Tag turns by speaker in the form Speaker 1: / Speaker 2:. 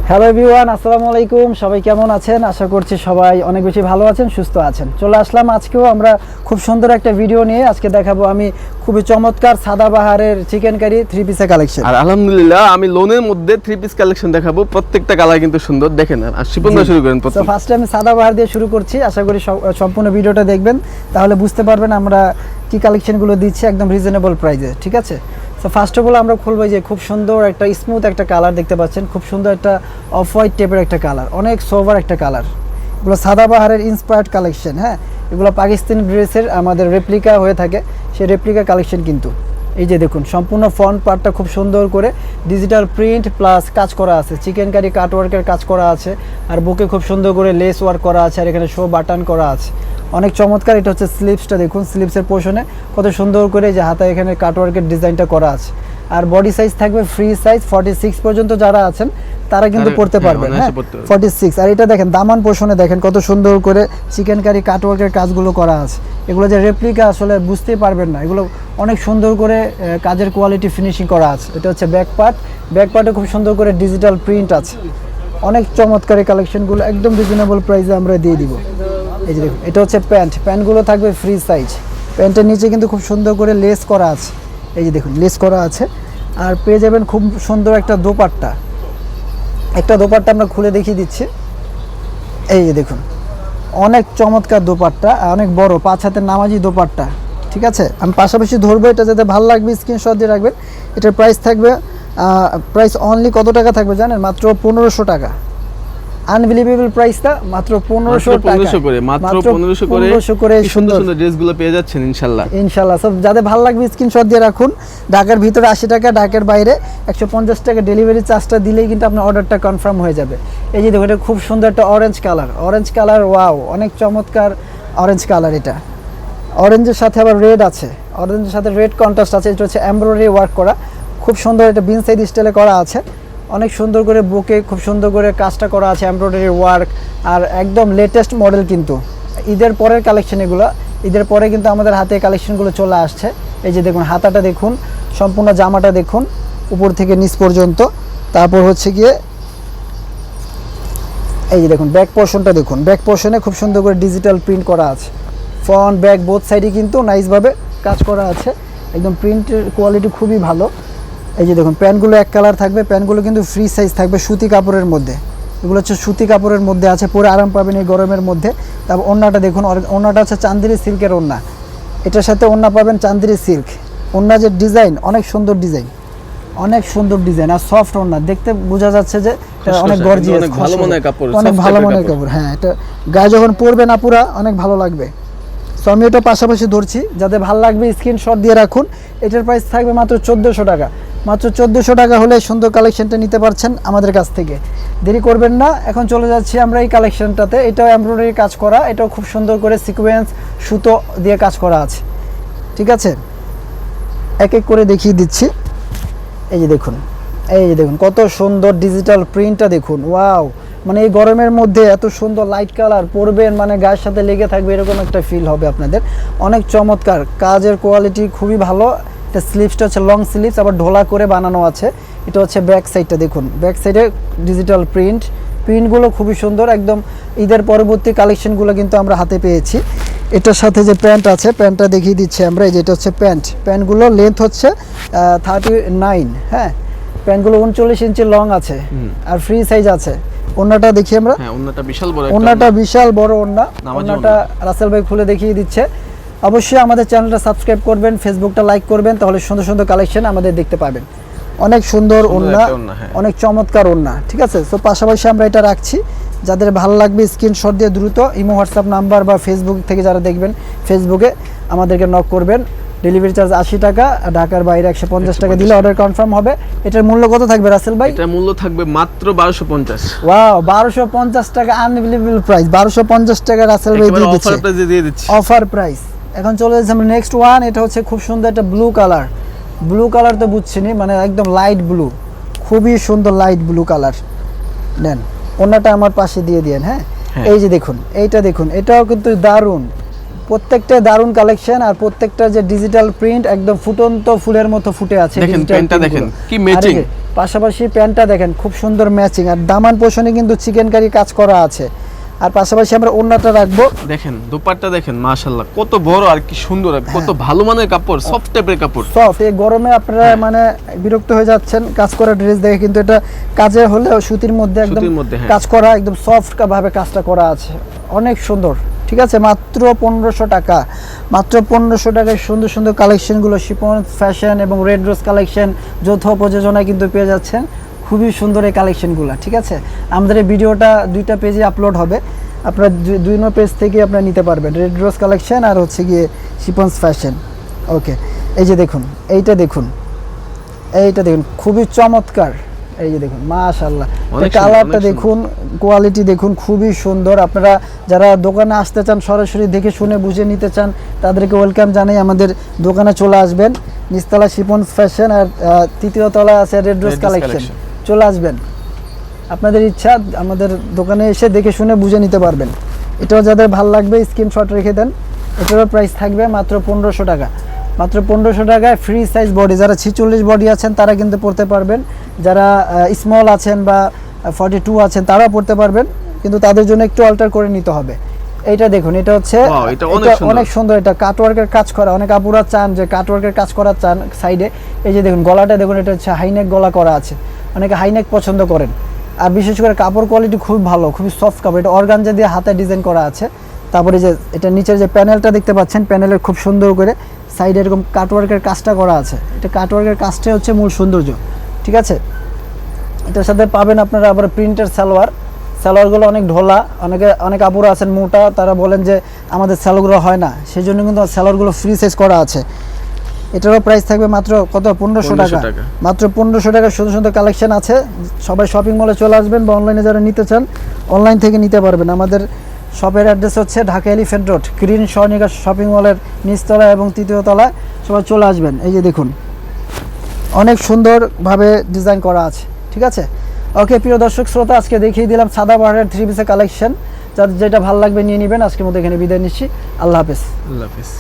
Speaker 1: Hello everyone, আসসালামু আলাইকুম। সবাই কেমন আছেন? আশা করছি সবাই অনেক বেশি ভালো আছেন, সুস্থ আছেন। চলে আসলাম আজকেও আমরা খুব সুন্দর একটা ভিডিও নিয়ে। আজকে দেখাবো আমি খুবই চমৎকার সাদাবাহারের চিকেন কারি 3 পিসের কালেকশন।
Speaker 2: আর আলহামদুলিল্লাহ আমি লোনের মধ্যে 3 পিস কালেকশন দেখাবো। প্রত্যেকটা কালার কিন্তু সুন্দর, দেখেন। আর শিপন দা শুরু করেন।
Speaker 1: তো ফার্স্টে আমি সাদাবাহার দিয়ে শুরু করছি। আশা করি সম্পূর্ণ ভিডিওটা দেখবেন, তাহলে বুঝতে পারবেন আমরা কি কালেকশনগুলো দিচ্ছি একদম রিজনেবল প্রাইসে, ঠিক আছে? তো ফার্স্ট অফ অল আমরা খুলবো যে খুব সুন্দর একটা স্মুথ একটা কালার দেখতে পাচ্ছেন, খুব সুন্দর একটা অফ হোয়াইট টাইপের একটা কালার, অনেক সোভার একটা কালার। এগুলো সাদাবাহারের ইন্সপায়ার্ড কালেকশন। হ্যাঁ, এগুলো পাকিস্তানি ড্রেসের আমাদের রেপ্লিকা হয়ে থাকে, সেই রেপ্লিকা কালেকশন। কিন্তু এই যে দেখুন, সম্পূর্ণ ফ্রন্ট পার্টটা খুব সুন্দর করে ডিজিটাল প্রিন্ট প্লাস কাজ করা আছে, চিকেন কারি কাট ওয়ার্কের কাজ করা আছে, আর বুকে খুব সুন্দর করে লেস ওয়ার্ক করা আছে, আর এখানে শো বাটন করা আছে, অনেক চমৎকার। এটা হচ্ছে স্লিভসটা, দেখুন স্লিভসের পোর্শনে কত সুন্দর করে যে হাতে এখানে কাটওয়ার্কের ডিজাইনটা করা আছে। আর বডি সাইজ থাকবে ফ্রি সাইজ 46 পর্যন্ত যারা আছেন তারা কিন্তু পড়তে পারবেন। হ্যাঁ, 46। আর এটা দেখেন দামান পোর্শনে দেখেন কত সুন্দর করে চিকেন কারি কাটওয়ার্কের কাজগুলো করা আছে। এগুলো যে রেপ্লিকা আসলে বুঝতেই পারবেন না, এগুলো অনেক সুন্দর করে কাজের কোয়ালিটি ফিনিশিং করা আছে। এটা হচ্ছে ব্যাক পার্ট, ব্যাক পার্টে খুব সুন্দর করে ডিজিটাল প্রিন্ট আছে। অনেক চমৎকার এই কালেকশনগুলো একদম রিজনেবল প্রাইসে আমরা দিয়ে দিব। এই যে দেখুন, এটা হচ্ছে প্যান্টগুলো থাকবে ফ্রি সাইজ। প্যান্টের নিচে কিন্তু খুব সুন্দর করে লেস করা আছে। এই যে দেখুন, লেস করা আছে। আর পেয়ে যাবেন খুব সুন্দর একটা দোপাট্টা। একটা দোপাট্টা আমরা খুলে দেখিয়ে দিচ্ছি। এই যে দেখুন, অনেক চমৎকার দোপাট্টা, অনেক বড় 5 হাতের নামাজি দোপাট্টা, ঠিক আছে? আমি পাশাপাশি ধরবো, এটা যাতে ভালো লাগবে স্ক্রিনশট দিয়ে রাখবেন। এটার প্রাইস থাকবে প্রাইস অনলি কত টাকা থাকবে জানেন? মাত্র 1500 টাকা। আনবিলিভেবল প্রাইসটা মাত্র 1500
Speaker 2: করে, মাত্র 1500 করে সুন্দর সুন্দর ড্রেসগুলো পেয়ে যাচ্ছেন ইনশাআল্লাহ। সব যাদের ভালো লাগবে স্ক্রিনশট দিয়ে রাখুন। ঢাকার ভিতরে 80 টাকা, ঢাকার বাইরে 150 টাকা ডেলিভারি চার্জটা দিলেই কিন্তু আপনার অর্ডারটা কনফার্ম হয়ে যাবে। এই যে দেখুন, এটা খুব সুন্দর একটা অরেঞ্জ কালার, ওয়াও, অনেক চমৎকার অরেঞ্জ কালার। এটা অরেঞ্জের সাথে আবার রেড আছে, অরেঞ্জের সাথে রেড কন্ট্রাস্ট আছে। এটা হচ্ছে এমব্রয়ডারি ওয়ার্ক করা, খুব সুন্দর। এটা বিন সাইড স্টাইলে করা আছে, অনেক সুন্দর করে বুকে খুব সুন্দর করে কাজটা করা আছে, এমব্রয়ডারি ওয়ার্ক। আর একদম লেটেস্ট মডেল, কিন্তু ঈদের পরের কালেকশন এগুলো। ঈদের পরে কিন্তু আমাদের হাতে কালেকশনগুলো চলে আসছে। এই যে দেখুন, হাতাটা দেখুন, সম্পূর্ণ জামাটা দেখুন উপর থেকে নিচ পর্যন্ত। তারপর হচ্ছে গিয়ে এই যে দেখুন ব্যাক পোর্শনটা দেখুন, ব্যাক পোর্শনে খুব সুন্দর করে ডিজিটাল প্রিন্ট করা আছে। ফ্রন্ট ব্যাক বোথ সাইডে কিন্তু নাইসভাবে কাজ করা আছে, একদম প্রিন্টের কোয়ালিটি খুবই ভালো। এই যে দেখুন, প্যান্টগুলো এক কালার থাকবে, প্যান্টগুলো কিন্তু ফ্রি সাইজ থাকবে, সুতি কাপড়ের মধ্যে। এগুলো হচ্ছে সুতি কাপড়ের মধ্যে আছে, পরে আরাম পাবেন এই গরমের মধ্যে। তারপর ওড়নাটা দেখুন, ওড়নাটা হচ্ছে চান্দেরি সিল্কের ওড়না। এটার সাথে ওড়না পাবেন চান্দেরি সিল্ক। ওড়না যে ডিজাইন, অনেক সুন্দর ডিজাইন, অনেক সুন্দর ডিজাইন। আর সফট ওড়না, দেখতে বোঝা যাচ্ছে যে অনেক গর্জিয়াস, অনেক ভালো মানের কাপড়,
Speaker 1: অনেক ভালো মানের কাপড়। হ্যাঁ, এটা গায়ে যখন পরবে না পুরা অনেক ভালো লাগবে। সো আমি এটা পাশাপাশি ধরছি, যাদের ভালো লাগবে স্ক্রিনশট দিয়ে রাখুন। এটার প্রাইস থাকবে মাত্র 1400 টাকা। মাত্র 1400 টাকা হলে সুন্দর কালেকশনটা নিতে পারছেন আমাদের কাছ থেকে। দেরি করবেন না, এখন চলে যাচ্ছি আমরা এই কালেকশনটাতে। এটাও এমব্রয়ডারি কাজ করা, এটাও খুব সুন্দর করে সিকোয়েন্স সুতো দিয়ে কাজ করা আছে, ঠিক আছে? এক এক করে দেখিয়ে দিচ্ছি। এই যে দেখুন, কত সুন্দর ডিজিটাল প্রিন্টটা দেখুন, ওয়াও। মানে এই গরমের মধ্যে এত সুন্দর লাইট কালার পরবেন, মানে গায়ের সাথে লেগে থাকবে, এরকম একটা ফিল হবে আপনাদের। অনেক চমৎকার, কাজের কোয়ালিটি খুবই ভালো। এটা স্লিভসটা হচ্ছে লং স্লিভস, আবার ঢোলা করে বানানো আছে। এটা হচ্ছে ব্যাক সাইডটা দেখুন, ব্যাক সাইডে ডিজিটাল প্রিন্টগুলো খুবই সুন্দর। একদম ঈদের পরবর্তী কালেকশনগুলো কিন্তু আমরা হাতে পেয়েছি। এটার সাথে যে প্যান্ট আছে, প্যান্টটা দেখিয়ে দিচ্ছি আমরা। এই যে এটা হচ্ছে প্যান্টগুলো লেন্থ হচ্ছে 39। হ্যাঁ, প্যান্টগুলো 39 ইঞ্চি লং আছে, আর ফ্রি সাইজ আছে। ওন্নাটা দেখি আমরা।
Speaker 2: হ্যাঁ, ওন্নাটা বিশাল বড়,
Speaker 1: ওন্নাটা বিশাল বড় ওন্না। ওন্নাটা রাসেল ভাই খুলে দেখিয়ে দিচ্ছে। অবশ্যই আমাদের চ্যানেলটা সাবস্ক্রাইব করবেন, ফেসবুকটা লাইক করবেন, তাহলে সুন্দর সুন্দর কালেকশন আমাদের দেখতে পাবেন। অনেক সুন্দর ওন্না, অনেক চমৎকার ওন্না, ঠিক আছে? সো পাশাপাশি আমরা এটা রাখছি। যাদের ভালো লাগবে স্ক্রিনশট দিয়ে দ্রুত ইমো হোয়াটসঅ্যাপ নাম্বার বা ফেসবুক থেকে যারা দেখবেন ফেসবুকে আমাদেরকে নক করবেন। ডেলিভারি চার্জ 80 টাকা, ঢাকার বাইরে 150 টাকা দিলে অর্ডার কনফার্ম হবে। এটার মূল্য কত থাকবে রাসেল ভাই?
Speaker 2: এটার মূল্য থাকবে মাত্র 1250।
Speaker 1: ওয়াও, 1250 টাকা, আনবিলিভেবল প্রাইস। 1250 টাকা রাসেল ভাই দিয়ে দিচ্ছে,
Speaker 2: অফার প্রাইসে দিয়ে দিচ্ছি,
Speaker 1: অফার প্রাইস। এখন চলে যাচ্ছি আমরা নেক্সট ওয়ান। এটা হচ্ছে খুব সুন্দর একটা ব্লু কালার, তো বুঝছিনি, মানে একদম লাইট ব্লু, খুবই সুন্দর লাইট ব্লু কালার। নেন, ওনাটা আমার পাশে দিয়ে দেন। হ্যাঁ, এই যে দেখুন, এইটা দেখুন, এটাও কিন্তু দারুণ। প্রত্যেকটা দারুণ কালেকশন, আর প্রত্যেকটা যে ডিজিটাল প্রিন্ট একদম ফুটন্ত ফুলের মতো ফুটে আছে।
Speaker 2: দেখেন প্যান্টটা দেখেন কি ম্যাচিং,
Speaker 1: পাশাপাশি প্যান্টটা দেখেন খুব সুন্দর ম্যাচিং, আর দামান পোষণে কিন্তু চিকেন কারি কাজ করা আছে। আর পাশাপাশি আমরা ওড়নাটা রাখবো,
Speaker 2: দেখেন দোপাট্টা দেখেন মাশাআল্লাহ কত বড় আর কি সুন্দর, আর কত ভালো মানের কাপড়, সফট টাইপের কাপড়,
Speaker 1: সফট। এই গরমে আপনারা মানে বিরক্ত হয়ে যাচ্ছেন কাজ করা ড্রেস দেখে, কিন্তু এটা কাজে হলেও সুতির মধ্যে একদম কাজ করা, একদম সফট ভাবে কাজটা করা আছে, অনেক সুন্দর। ঠিক আছে, মাত্র 1500 টাকা, মাত্র 1500 টাকায় সুন্দর সুন্দর কালেকশনগুলো শিফন ফ্যাশন এবং রেড রোজ কালেকশন যৌথ প্রযোজনায় কিন্তু পেয়ে যাচ্ছেন খুবই সুন্দর এই কালেকশনগুলো। ঠিক আছে, আমাদের এই ভিডিওটা 2টা পেজে আপলোড হবে, আপনারা 2 নম্বর পেজ থেকে আপনারা নিতে পারবেন, রেড রোজ কালেকশন আর হচ্ছে গিয়ে শিফন ফ্যাশন। ওকে, এই যে দেখুন, এইটা দেখুন, এইটা দেখুন খুবই চমৎকার, এই যে দেখুন মাশাআল্লাহ, কালারটা দেখুন, কোয়ালিটি দেখুন, খুবই সুন্দর। আপনারা যারা দোকানে আসতে চান, সরাসরি দেখে শুনে বুঝে নিতে চান, তাদেরকে ওয়েলকাম জানাই, আমাদের দোকানে চলে আসবেন। নিচতলা শিফন ফ্যাশন আর 3য় তলা আছে রেড রোজ কালেকশন, চলে আসবেন, আপনাদের ইচ্ছা আমাদের দোকানে এসে দেখে শুনে বুঝে নিতে পারবেন। এটাও যাদের ভালো লাগবে স্ক্রিনশট রেখে দেন। এটারও প্রাইস থাকবে মাত্র 1500 টাকা, মাত্র 1500 টাকায় ফ্রি সাইজ বডি, যারা 46 বডি আছেন তারা কিন্তু পড়তে পারবেন, যারা স্মল আছেন বা 42 আছেন তারাও পড়তে পারবেন, কিন্তু তাদের জন্য একটু অল্টার করে নিতে হবে। এইটা দেখুন, এটা হচ্ছে এটা অনেক সুন্দর, এটা কাটওয়ার্কের কাজ করা, অনেক আপুরা চান যে কাটওয়ার্কের কাজ করা চান সাইডে। এই যে দেখুন গলাটা দেখুন, এটা হচ্ছে হাইনেক গলা করা আছে, অনেকে হাইনেক পছন্দ করেন, আর বিশেষ করে কাপড় কোয়ালিটি খুব ভালো, খুবই সফট কাপড়, এটা অর্গানজা দিয়ে হাতে ডিজাইন করা আছে। তারপরে যে এটা নিচের যে প্যানেলটা দেখতে পাচ্ছেন, প্যানেলের খুব সুন্দর করে সাইডে এরকম কাটওয়ার্কের কাজটা করা আছে, এটা কাটওয়ার্কের কাজটাই হচ্ছে মূল সৌন্দর্য। ঠিক আছে, এটার সাথে পাবেন আপনারা আবার প্রিন্টের সালোয়ারগুলো অনেক ঢোলা, অনেক আপুরা আছেন মোটা, তারা বলেন যে আমাদের সালোয়ারগুলো হয় না, সেই জন্য কিন্তু সালোয়ারগুলো ফ্রি সাইজ করা আছে। এটারও প্রাইস থাকবে মাত্র কত, 1500 টাকা, মাত্র 1500 টাকা। সুন্দর সুন্দর কালেকশন আছে, সবাই শপিং মলে চলে আসবেন, বা অনলাইনে যারা নিতে চান অনলাইন থেকে নিতে পারবেন। আমাদের শপের অ্যাড্রেস হচ্ছে Dhaka elephant road, green Swarnika shopping মলের নিচতলা এবং 3য় তলায়, সবাই চলে আসবেন। এই যে দেখুন অনেক সুন্দরভাবে ডিজাইন করা আছে। ঠিক আছে, ওকে প্রিয় দর্শক শ্রোতা, আজকে দেখিয়ে দিলাম সাদাবাহারের 3 পিসের কালেকশন, যাদের যেটা ভালো লাগবে নিয়ে নেবেন। আজকের মতো এখানে বিদায় নিচ্ছি, আল্লাহ হাফেজ।
Speaker 2: আল্লাহ হাফেজ।